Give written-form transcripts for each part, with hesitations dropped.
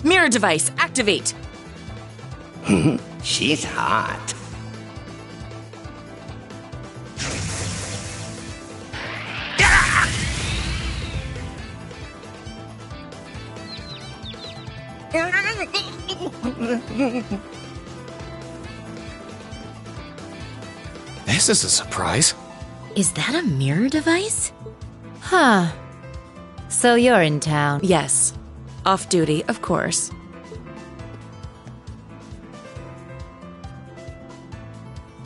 Mirror device, activate! She's hot. This is a surprise. Is that a mirror device? Huh. So you're in town. Yes. Off duty, of course.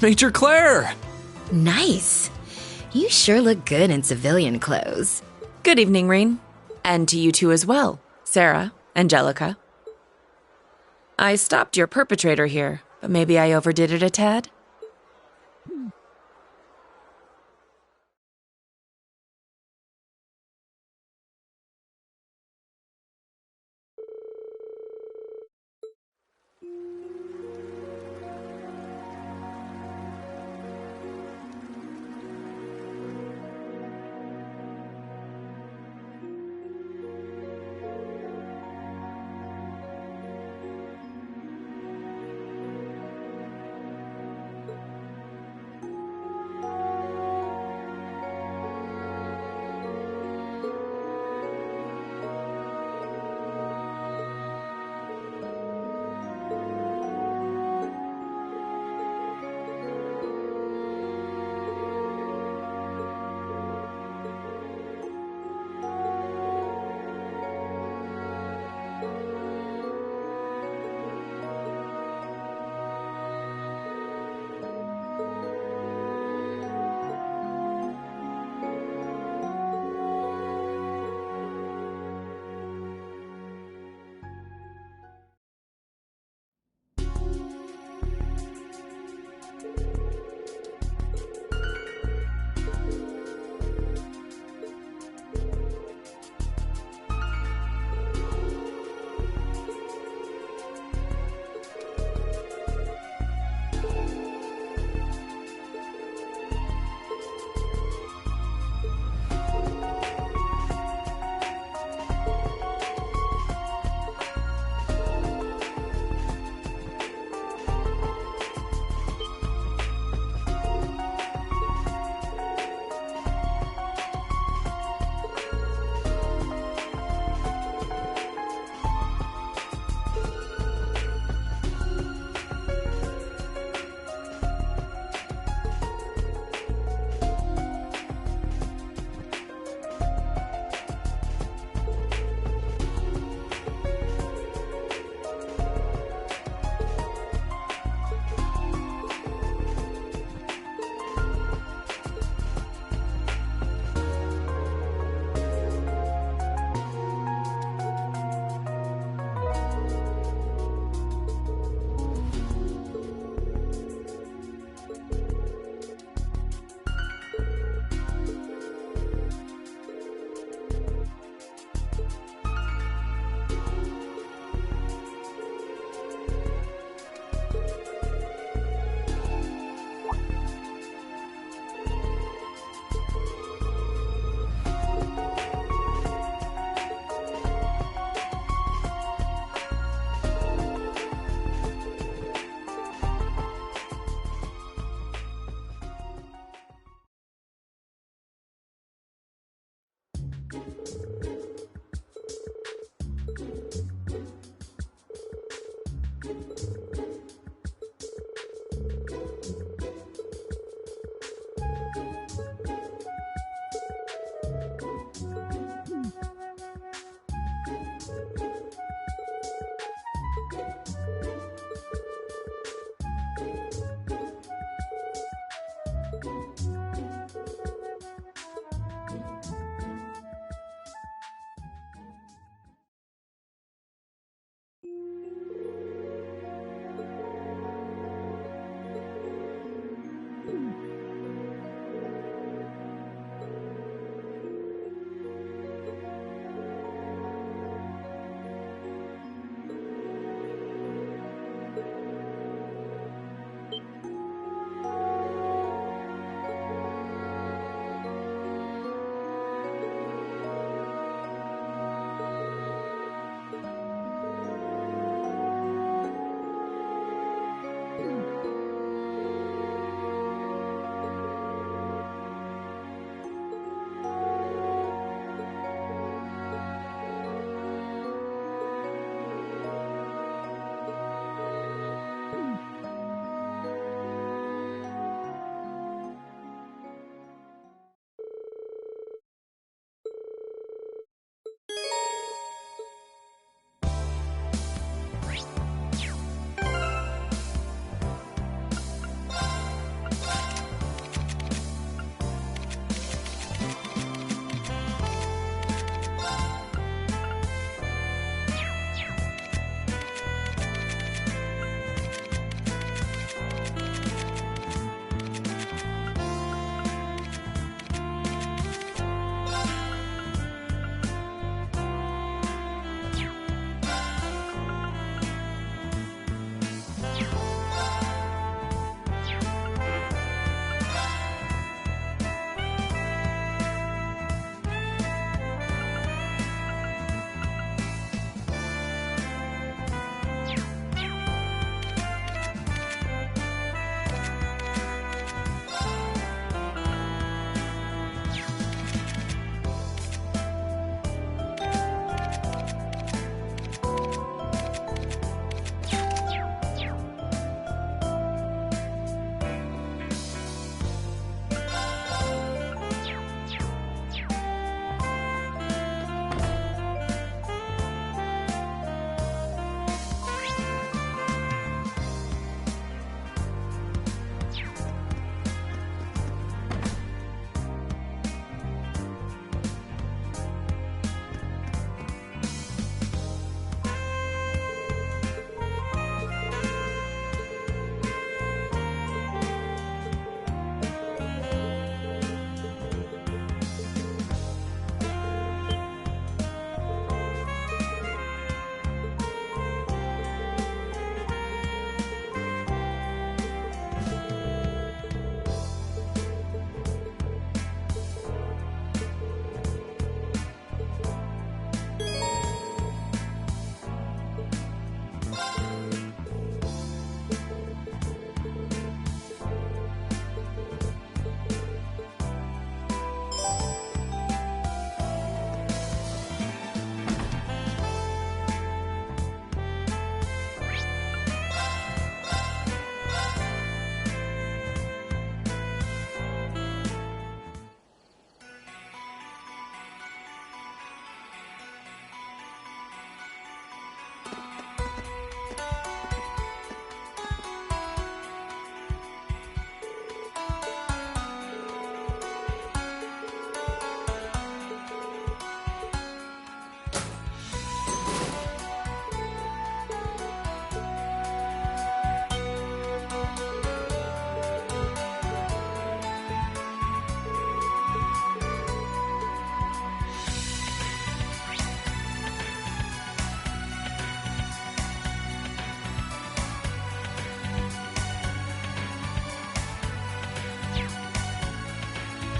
Major Claire! Nice. You sure look good in civilian clothes. Good evening, Reen. And to you two as well, Sarah, Angelica. I stopped your perpetrator here, but maybe I overdid it a tad?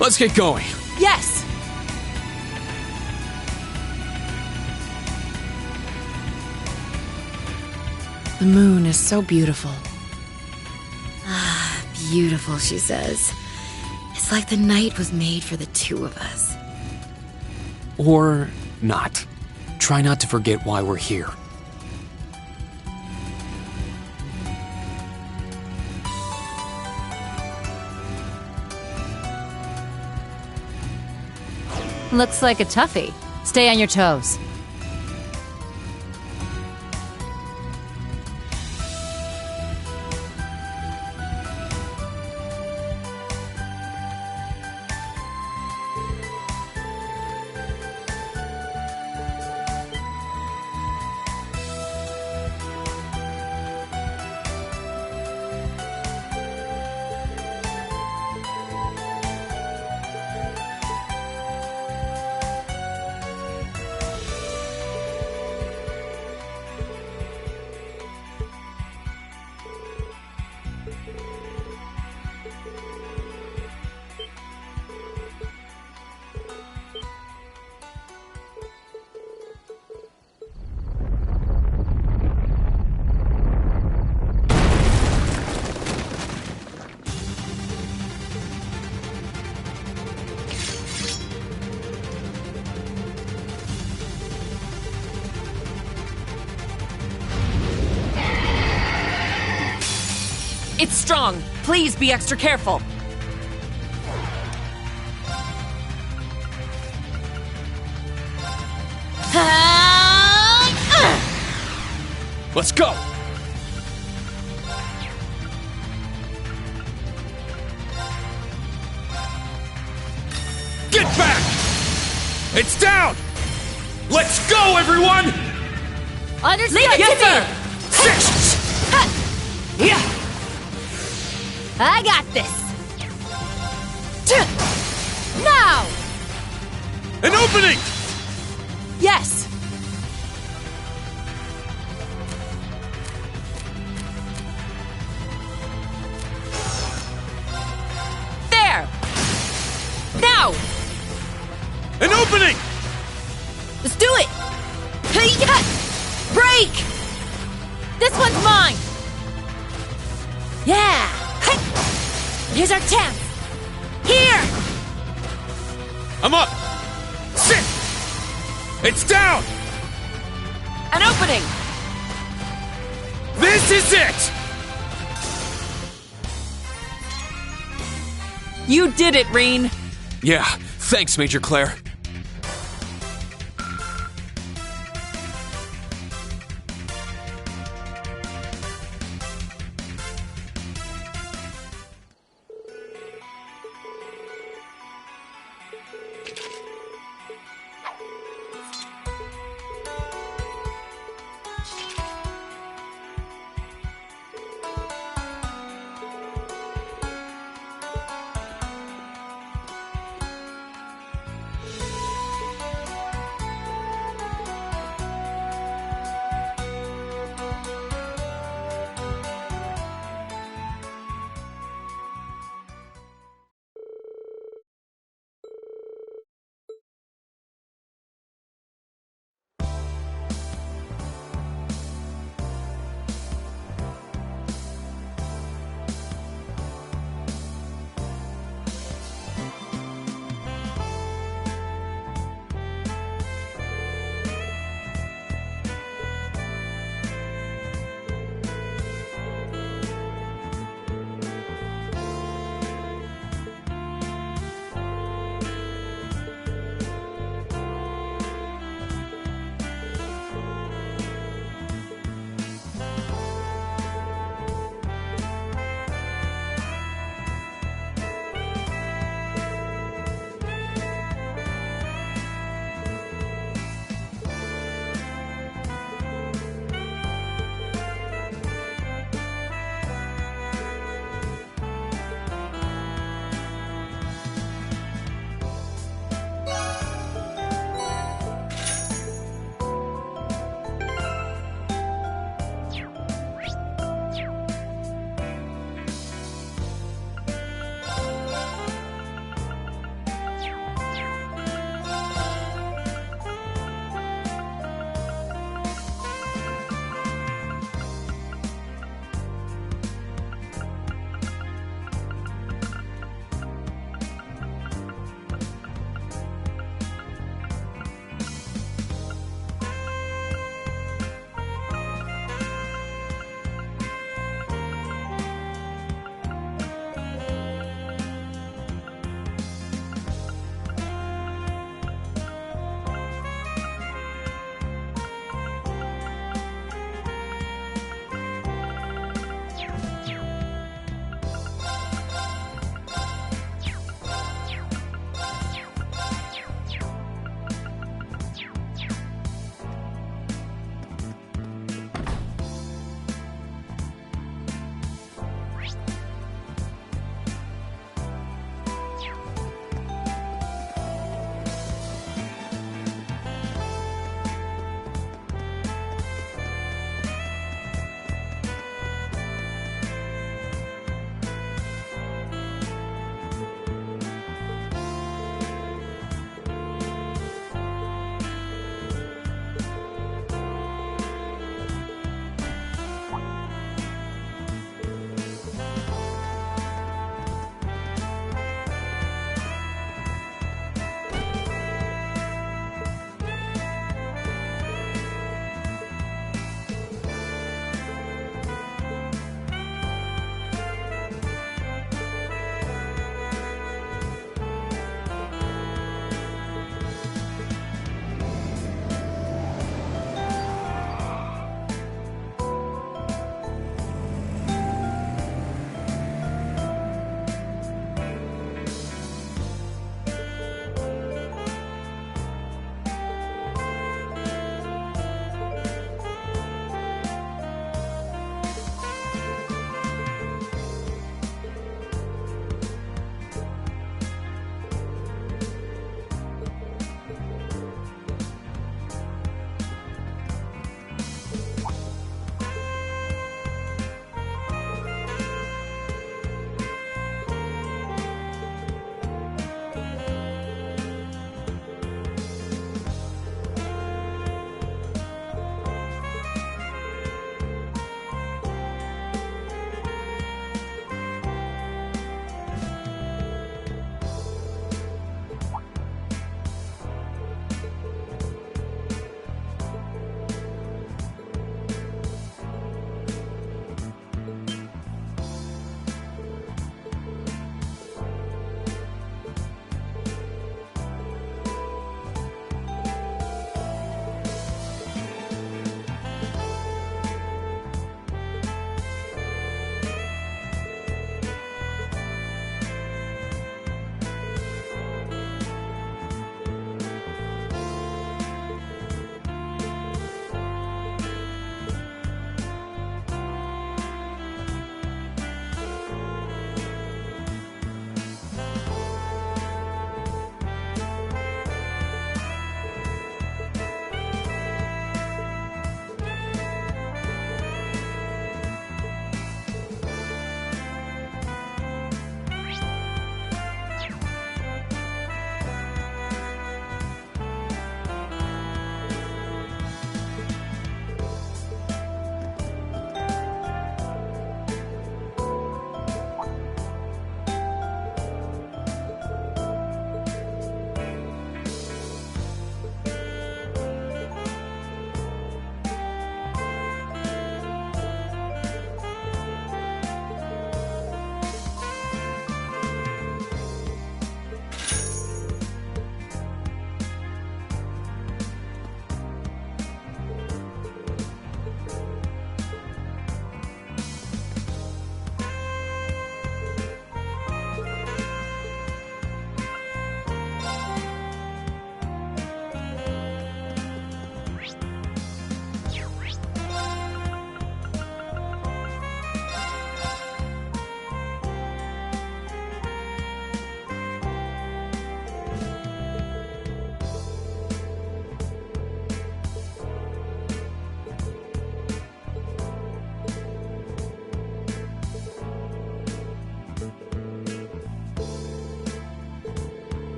Let's get going. Yes! The moon is so beautiful. Beautiful, she says. It's like the night was made for the two of us. Or not. Try not to forget why we're here. Looks like a toughie. Stay on your toes. It's strong. Please be extra careful. Let's go! Get back! It's down! Let's go, everyone! Understood! Yes, sir! Yeah! I got this! Now! An opening! Yes! There! Now! An opening! Let's do it! Hey-ya! Break! This one's mine! Yeah! Hey! Here's our chance! Here! I'm up! Sit! It's down! An opening! This is it! You did it, Reen! Yeah, thanks, Major Claire.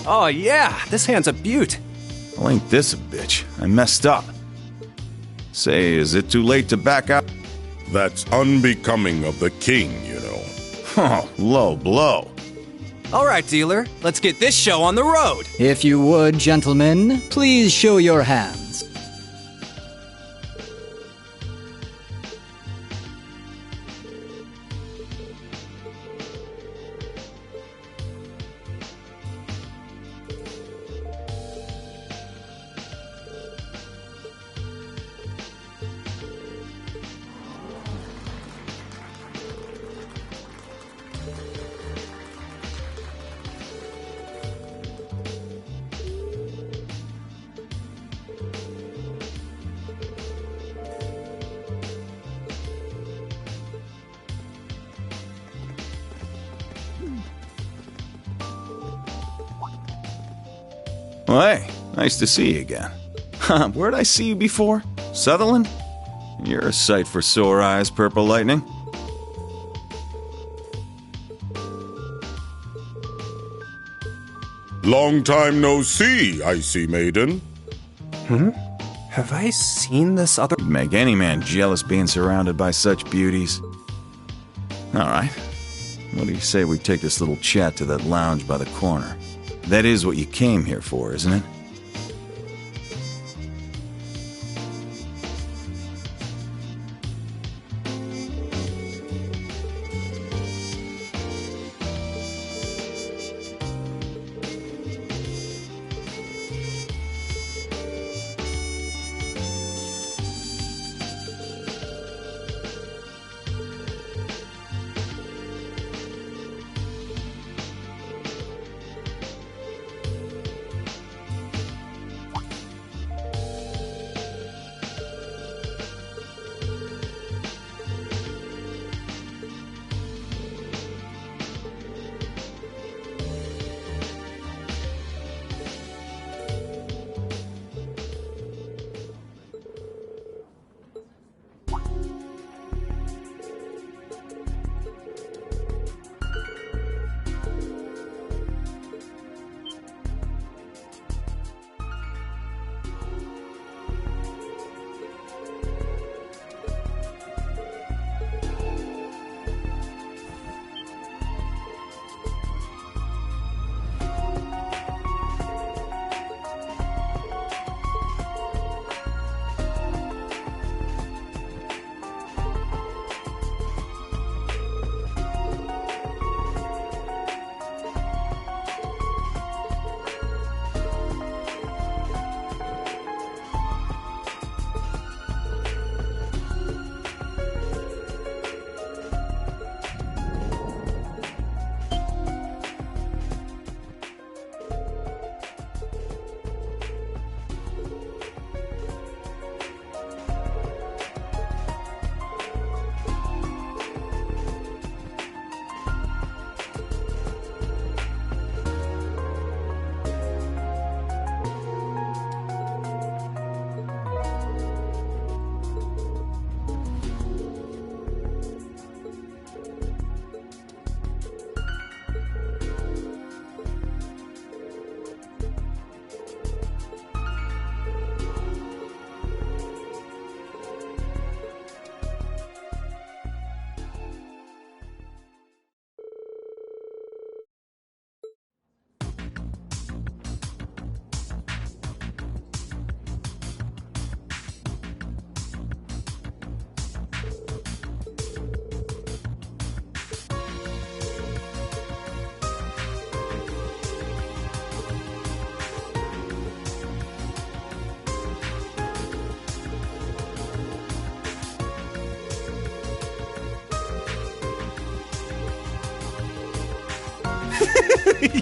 Oh yeah, this hand's a beaut. Well, ain't this a bitch? I messed up. Say, is it too late to back out? That's unbecoming of the king, you know. Oh, low blow. All right, dealer, let's get this show on the road. If you would, gentlemen, please show your hands. Well, hey, nice to see you again. Where'd I see you before? Sutherland? You're a sight for sore eyes, Purple Lightning. Long time no see, icy maiden. Have I seen this other... You'd make any man jealous being surrounded by such beauties. All right. What do you say we take this little chat to that lounge by the corner? That is what you came here for, isn't it?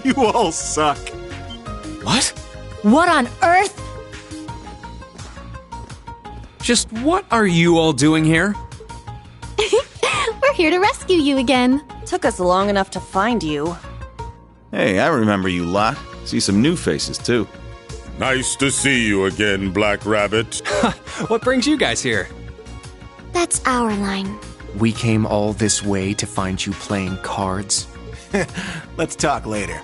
You all suck. What? What on earth? Just what are you all doing here? We're here to rescue you again. Took us long enough to find you. Hey, I remember you lot. See some new faces, too. Nice to see you again, Black Rabbit. What brings you guys here? That's our line. We came all this way to find you playing cards. Let's talk later.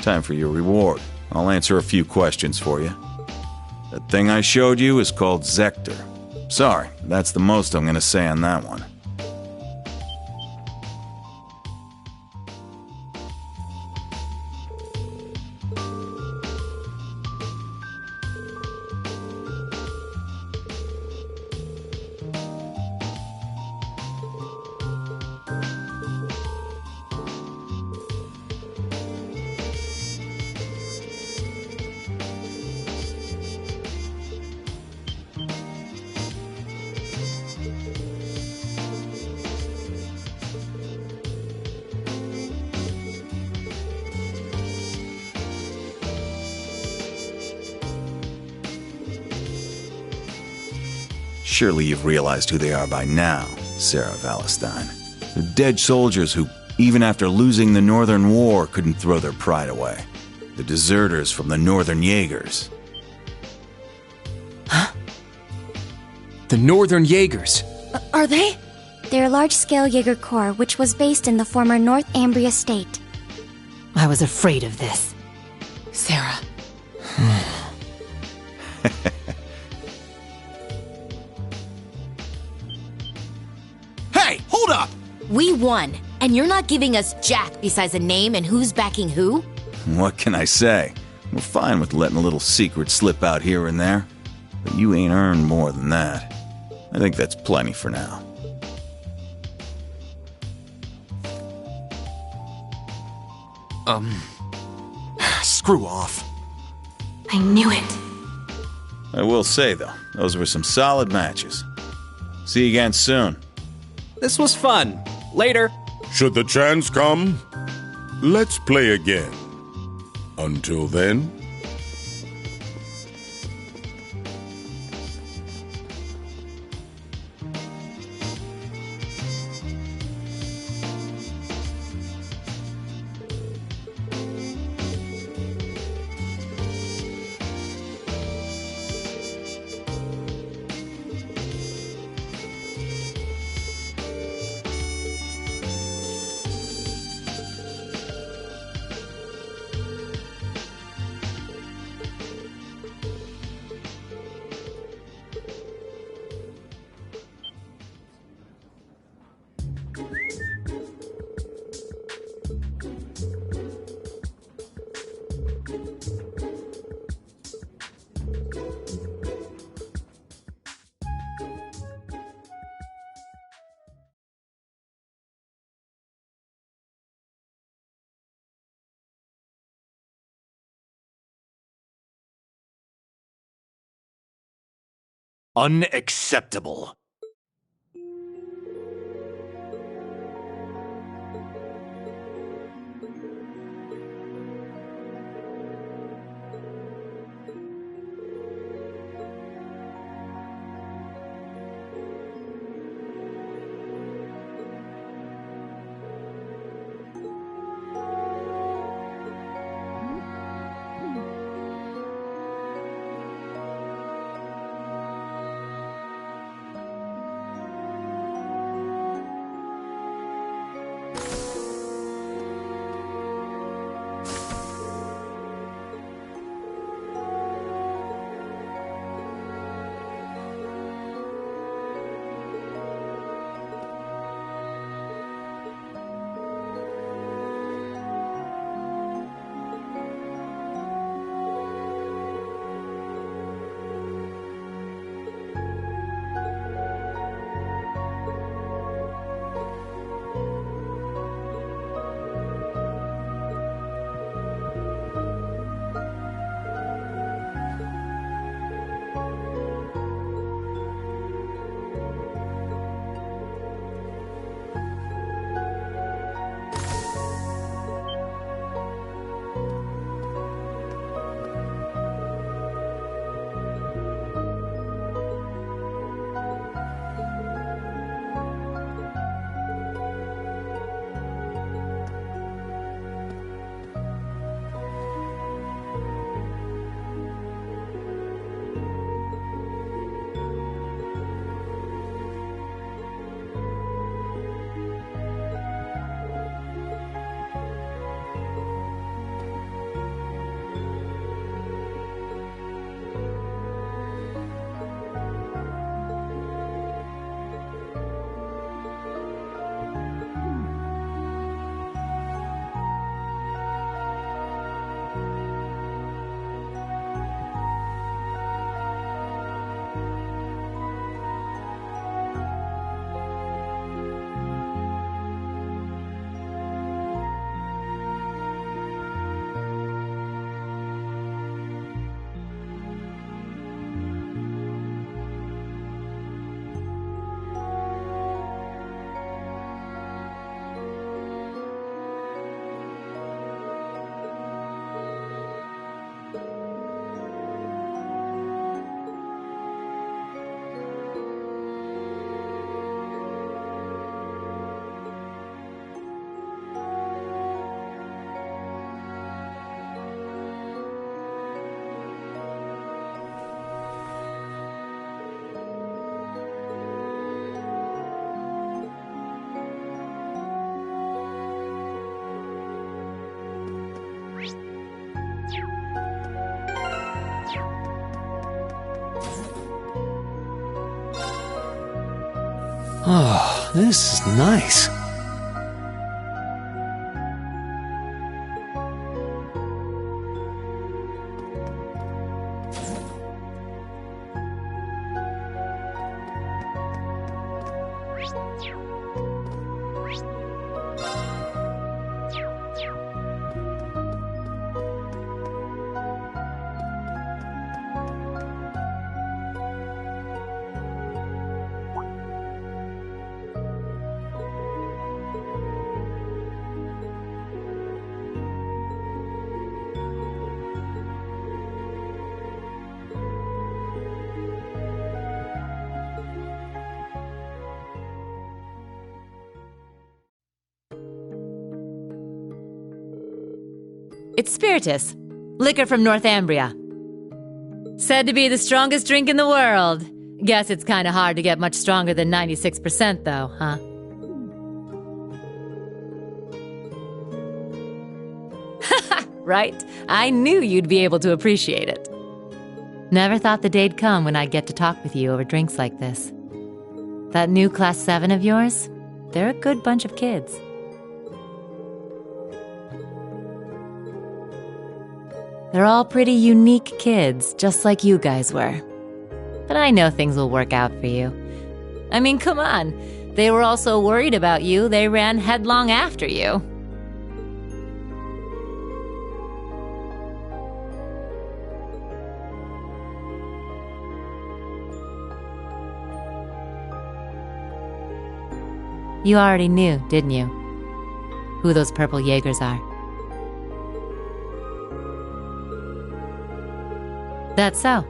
Time for your reward. I'll answer a few questions for you. That thing I showed you is called Zector. Sorry, that's the most I'm gonna say on that one. Surely you've realized who they are by now, Sarah Valentine. They're dead soldiers who, even after losing the Northern War, couldn't throw their pride away. The deserters from the Northern Jaegers. Huh? The Northern Jaegers? Are they? They're a large-scale Jaeger Corps, which was based in the former North Ambria state. I was afraid of this. Sarah. Hey, hold up! We won, and you're not giving us jack besides a name and who's backing who? What can I say? We're fine with letting a little secret slip out here and there. But you ain't earned more than that. I think that's plenty for now. Screw off. I knew it. I will say, though, those were some solid matches. See you again soon. This was fun. Later. Should the chance come, let's play again. Until then... Unacceptable. Oh, this is nice. It's spiritus, liquor from Northumbria. Said to be the strongest drink in the world. Guess it's kinda hard to get much stronger than 96% though, huh? Right? I knew you'd be able to appreciate it. Never thought the day'd come when I'd get to talk with you over drinks like this. That new Class 7 of yours? They're a good bunch of kids. They're all pretty unique kids, just like you guys were. But I know things will work out for you. I mean, come on. They were all so worried about you, they ran headlong after you. You already knew, didn't you? Who those purple Jaegers are. That's so.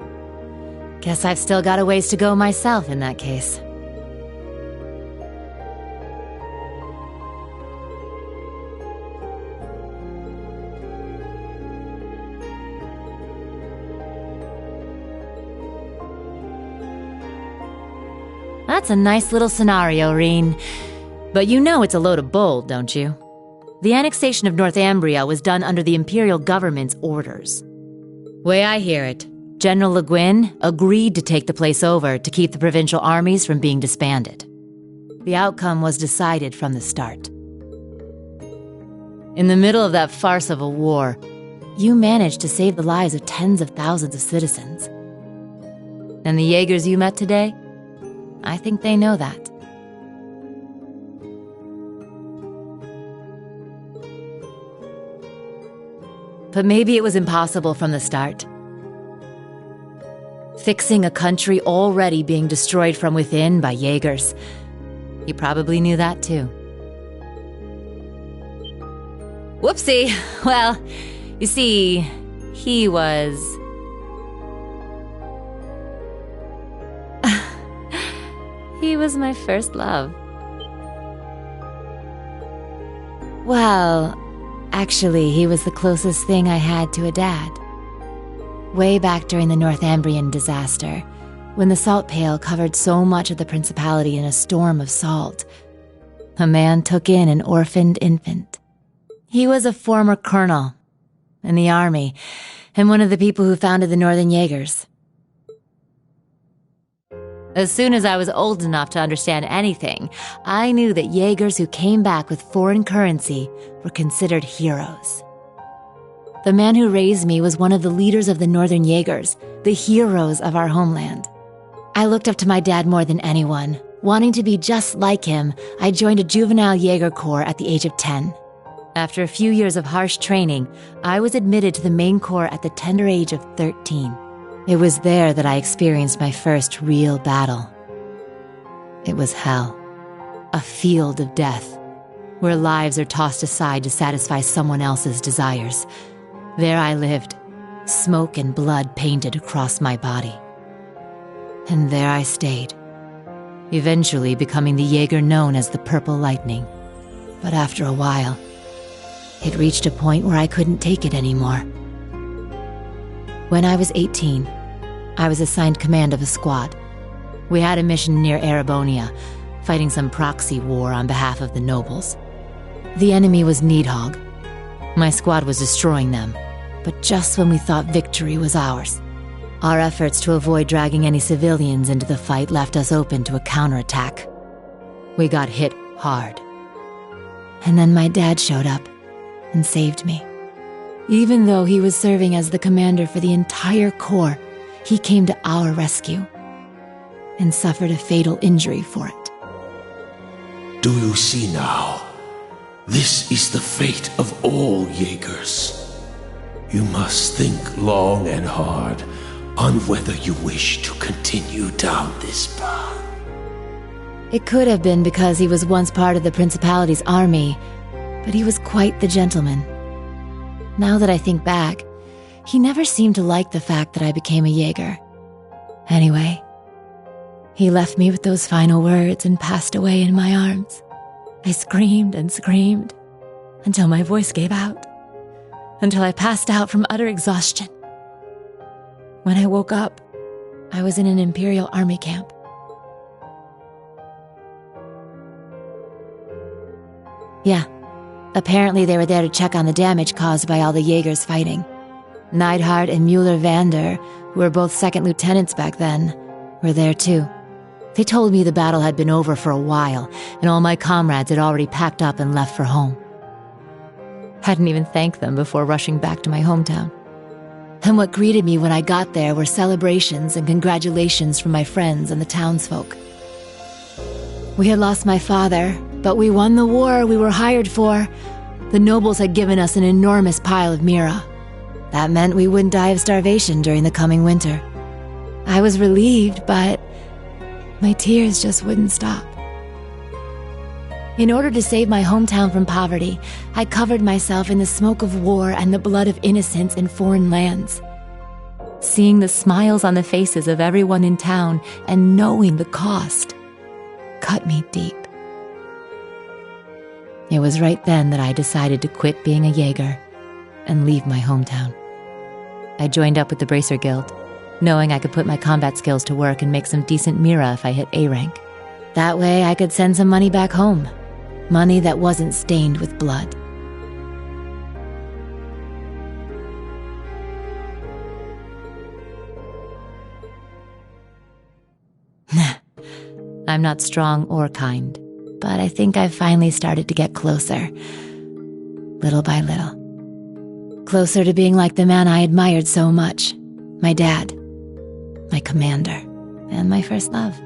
Guess I've still got a ways to go myself in that case. That's a nice little scenario, Reen. But you know it's a load of bull, don't you? The annexation of Northumbria was done under the Imperial government's orders. Way I hear it, General Le Guin agreed to take the place over to keep the provincial armies from being disbanded. The outcome was decided from the start. In the middle of that farce of a war, you managed to save the lives of tens of thousands of citizens. And the Jaegers you met today? I think they know that. But maybe it was impossible from the start. Fixing a country already being destroyed from within by Jaegers. You probably knew that too. Whoopsie. Well, you see, he was... he was my first love. Well, actually, he was the closest thing I had to a dad. Way back during the Northumbrian disaster, when the salt pail covered so much of the principality in a storm of salt, a man took in an orphaned infant. He was a former colonel in the army, and one of the people who founded the Northern Jaegers. As soon as I was old enough to understand anything, I knew that Jaegers who came back with foreign currency were considered heroes. The man who raised me was one of the leaders of the Northern Jaegers, the heroes of our homeland. I looked up to my dad more than anyone. Wanting to be just like him, I joined a juvenile Jaeger corps at the age of 10. After a few years of harsh training, I was admitted to the main corps at the tender age of 13. It was there that I experienced my first real battle. It was hell. A field of death, where lives are tossed aside to satisfy someone else's desires. There I lived, smoke and blood painted across my body. And there I stayed, eventually becoming the Jaeger known as the Purple Lightning. But after a while, it reached a point where I couldn't take it anymore. When I was 18, I was assigned command of a squad. We had a mission near Erebonia, fighting some proxy war on behalf of the nobles. The enemy was Needhog. My squad was destroying them, but just when we thought victory was ours. Our efforts to avoid dragging any civilians into the fight left us open to a counterattack. We got hit hard. And then my dad showed up and saved me. Even though he was serving as the commander for the entire Corps, he came to our rescue and suffered a fatal injury for it. Do you see now? This is the fate of all Jaegers. You must think long and hard on whether you wish to continue down this path. It could have been because he was once part of the Principality's army, but he was quite the gentleman. Now that I think back, he never seemed to like the fact that I became a Jaeger. Anyway, he left me with those final words and passed away in my arms. I screamed and screamed until my voice gave out, until I passed out from utter exhaustion. When I woke up, I was in an Imperial Army camp. Yeah, apparently they were there to check on the damage caused by all the Jaegers fighting. Neidhart and Mueller-Vander, who were both second lieutenants back then, were there too. They told me the battle had been over for a while, and all my comrades had already packed up and left for home. Hadn't even thanked them before rushing back to my hometown. And what greeted me when I got there were celebrations and congratulations from my friends and the townsfolk. We had lost my father, but we won the war we were hired for. The nobles had given us an enormous pile of mira. That meant we wouldn't die of starvation during the coming winter. I was relieved, but my tears just wouldn't stop. In order to save my hometown from poverty, I covered myself in the smoke of war and the blood of innocents in foreign lands. Seeing the smiles on the faces of everyone in town and knowing the cost cut me deep. It was right then that I decided to quit being a Jaeger and leave my hometown. I joined up with the Bracer Guild, knowing I could put my combat skills to work and make some decent mira if I hit A rank. That way I could send some money back home. Money that wasn't stained with blood. I'm not strong or kind, but I think I've finally started to get closer. Little by little. Closer to being like the man I admired so much. My dad. My commander. And my first love.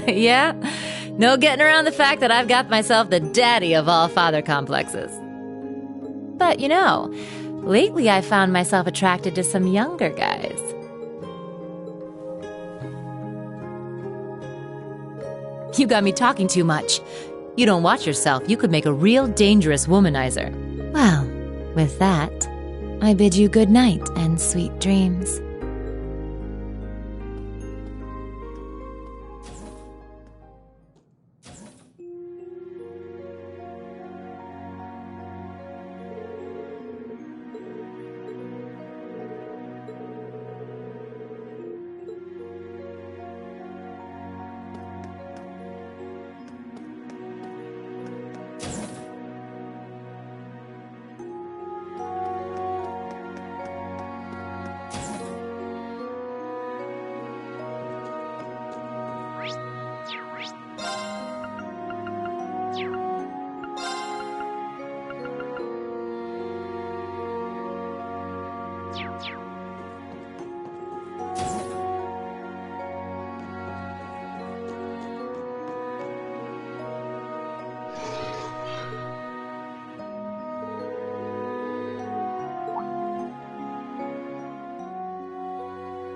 Yeah? No getting around the fact that I've got myself the daddy of all father complexes. But you know, lately I found myself attracted to some younger guys. You got me talking too much. You don't watch yourself, you could make a real dangerous womanizer. Well, with that, I bid you good night and sweet dreams.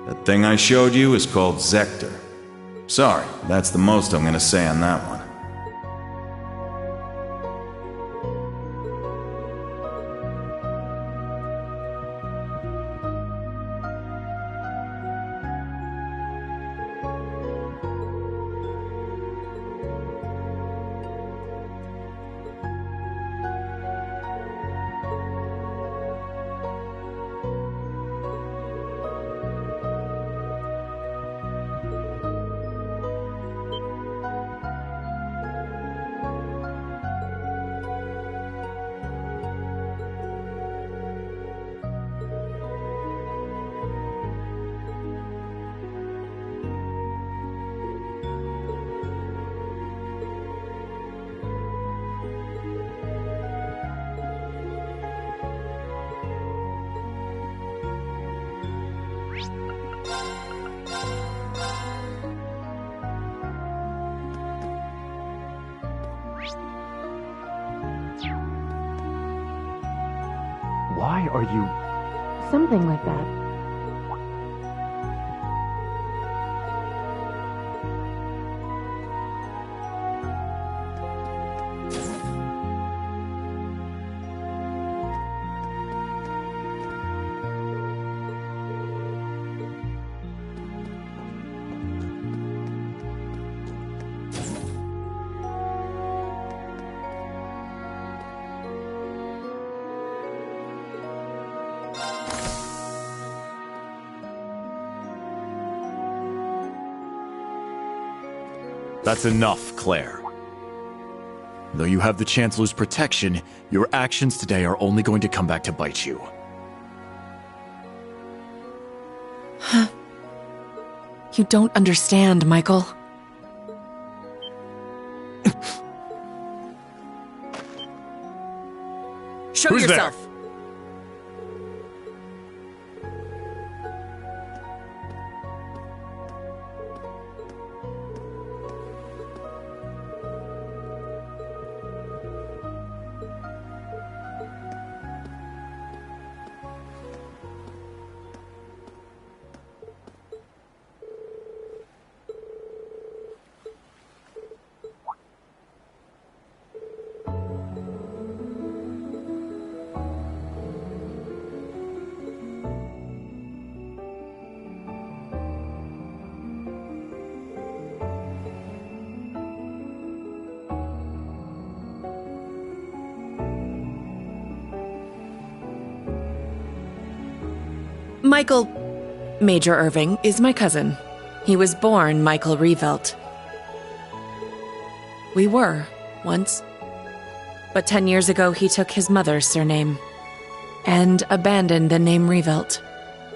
That thing I showed you is called Zector. Sorry, that's the most I'm gonna say on that one. Why are you... Something like that. That's enough, Claire. Though you have the Chancellor's protection, your actions today are only going to come back to bite you. You don't understand, Michael. Show Who's yourself! There? Michael, Major Irving, is my cousin. He was born Michael Revelt. We were, once. But 10 years ago, he took his mother's surname and abandoned the name Revelt.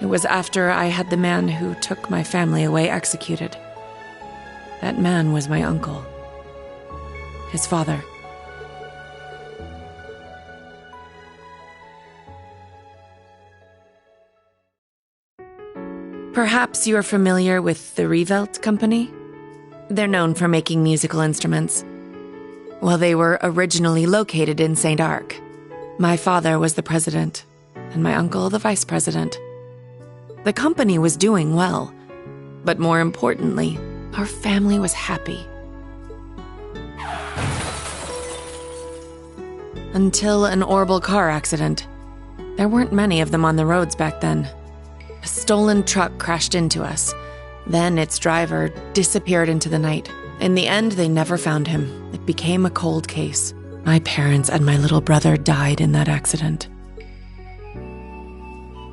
It was after I had the man who took my family away executed. That man was my uncle. His father. Perhaps you're familiar with the Revelt Company? They're known for making musical instruments. Well, they were originally located in St. Arc. My father was the president, and my uncle the vice president. The company was doing well, but more importantly, our family was happy. Until an horrible car accident. There weren't many of them on the roads back then. A stolen truck crashed into us. Then its driver disappeared into the night. In the end, they never found him. It became a cold case. My parents and my little brother died in that accident.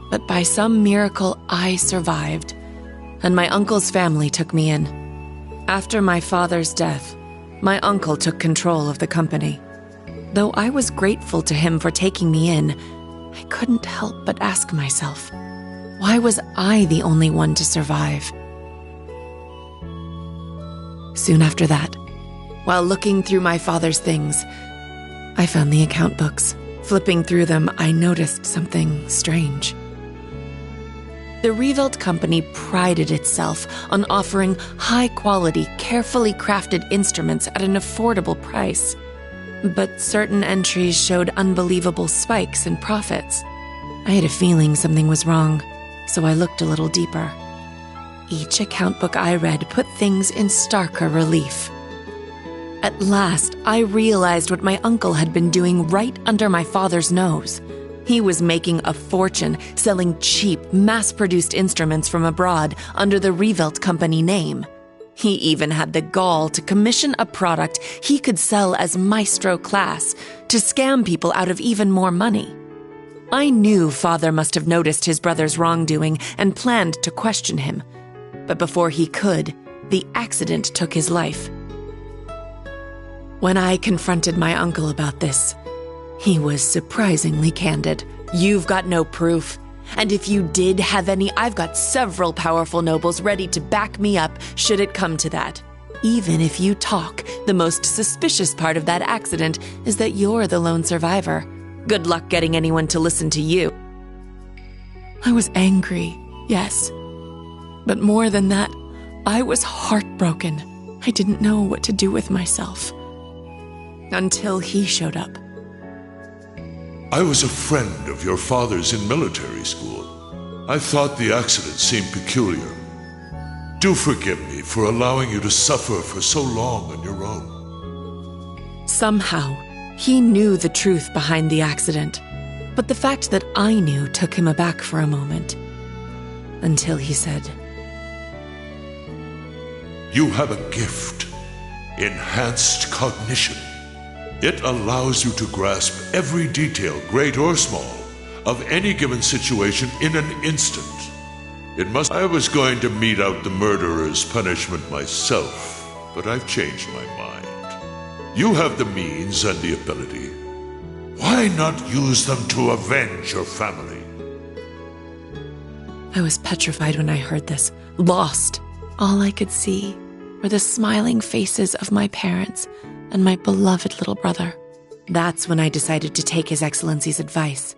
But by some miracle, I survived, and my uncle's family took me in. After my father's death, my uncle took control of the company. Though I was grateful to him for taking me in, I couldn't help but ask myself, why was I the only one to survive? Soon after that, while looking through my father's things, I found the account books. Flipping through them, I noticed something strange. The Revelt Company prided itself on offering high-quality, carefully crafted instruments at an affordable price. But certain entries showed unbelievable spikes in profits. I had a feeling something was wrong, so I looked a little deeper. Each account book I read put things in starker relief. At last, I realized what my uncle had been doing right under my father's nose. He was making a fortune selling cheap, mass-produced instruments from abroad under the Revelt Company name. He even had the gall to commission a product he could sell as maestro class to scam people out of even more money. I knew Father must have noticed his brother's wrongdoing and planned to question him. But before he could, the accident took his life. When I confronted my uncle about this, he was surprisingly candid. You've got no proof. And if you did have any, I've got several powerful nobles ready to back me up should it come to that. Even if you talk, the most suspicious part of that accident is that you're the lone survivor. Good luck getting anyone to listen to you. I was angry, yes. But more than that, I was heartbroken. I didn't know what to do with myself. Until he showed up. I was a friend of your father's in military school. I thought the accident seemed peculiar. Do forgive me for allowing you to suffer for so long on your own. Somehow, he knew the truth behind the accident, but the fact that I knew took him aback for a moment. Until he said, You have a gift, enhanced cognition. It allows you to grasp every detail, great or small, of any given situation in an instant. I was going to mete out the murderer's punishment myself, but I've changed my mind. You have the means and the ability. Why not use them to avenge your family? I was petrified when I heard this, lost. All I could see were the smiling faces of my parents and my beloved little brother. That's when I decided to take His Excellency's advice.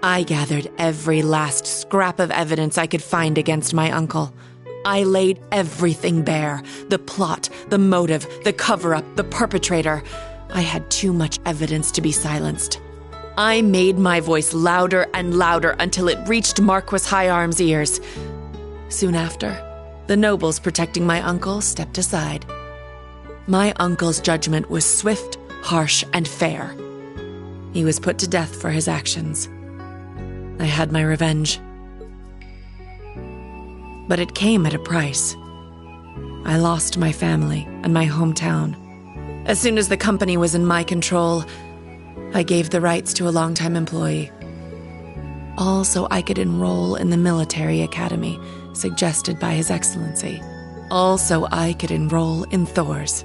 I gathered every last scrap of evidence I could find against my uncle. I laid everything bare. The plot, the motive, the cover-up, the perpetrator. I had too much evidence to be silenced. I made my voice louder and louder until it reached Marquis Higharm's ears. Soon after, the nobles protecting my uncle stepped aside. My uncle's judgment was swift, harsh, and fair. He was put to death for his actions. I had my revenge. But it came at a price. I lost my family and my hometown. As soon as the company was in my control, I gave the rights to a longtime employee. All so I could enroll in the military academy suggested by His Excellency. All so I could enroll in Thor's.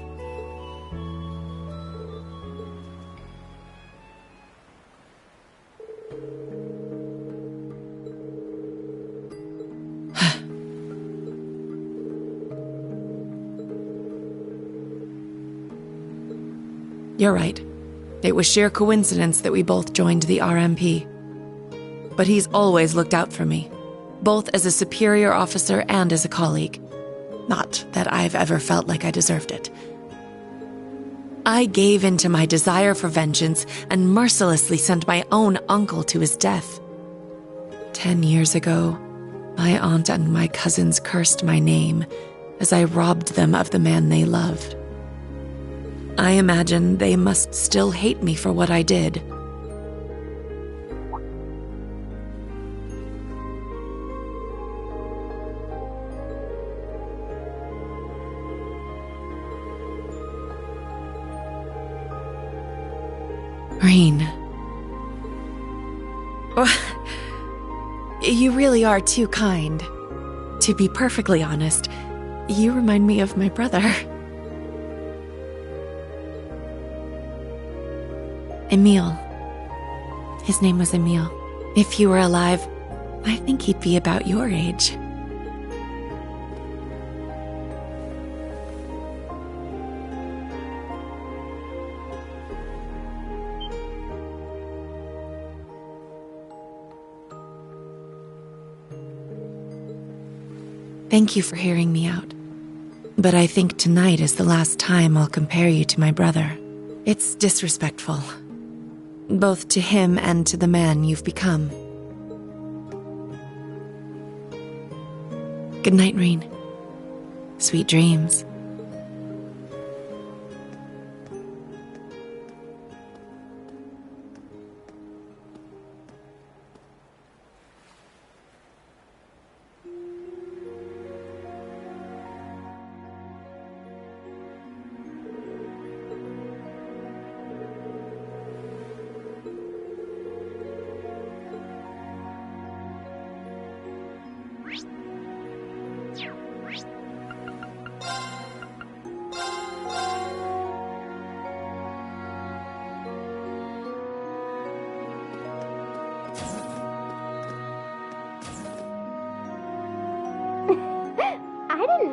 You're right. It was sheer coincidence that we both joined the RMP. But he's always looked out for me, both as a superior officer and as a colleague. Not that I've ever felt like I deserved it. I gave in to my desire for vengeance and mercilessly sent my own uncle to his death. 10 years ago, my aunt and my cousins cursed my name as I robbed them of the man they loved. I imagine they must still hate me for what I did. Rain. You really are too kind. To be perfectly honest, you remind me of my brother. Emil. His name was Emil. If he were alive, I think he'd be about your age. Thank you for hearing me out. But I think tonight is the last time I'll compare you to my brother. It's disrespectful. Both to him and to the man you've become. Good night, Rain. Sweet dreams.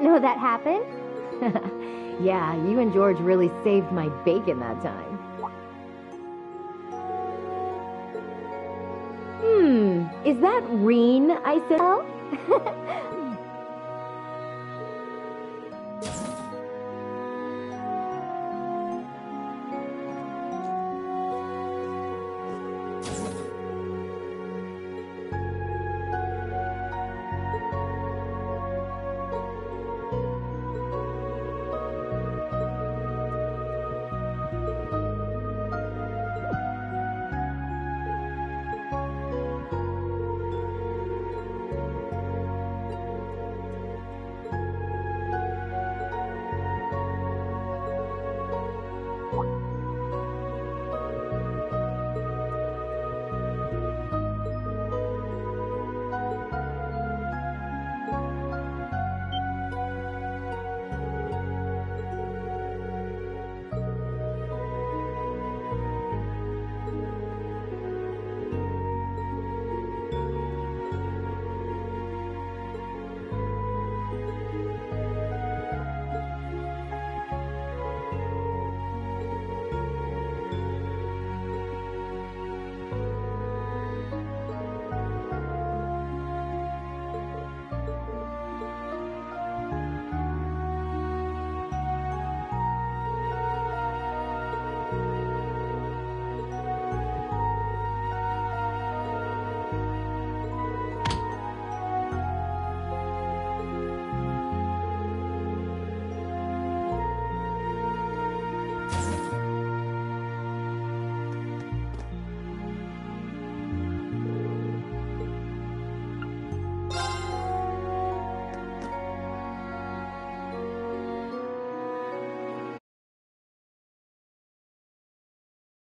Know that happened? Yeah, you and George really saved my bacon that time. Is that Reen I said?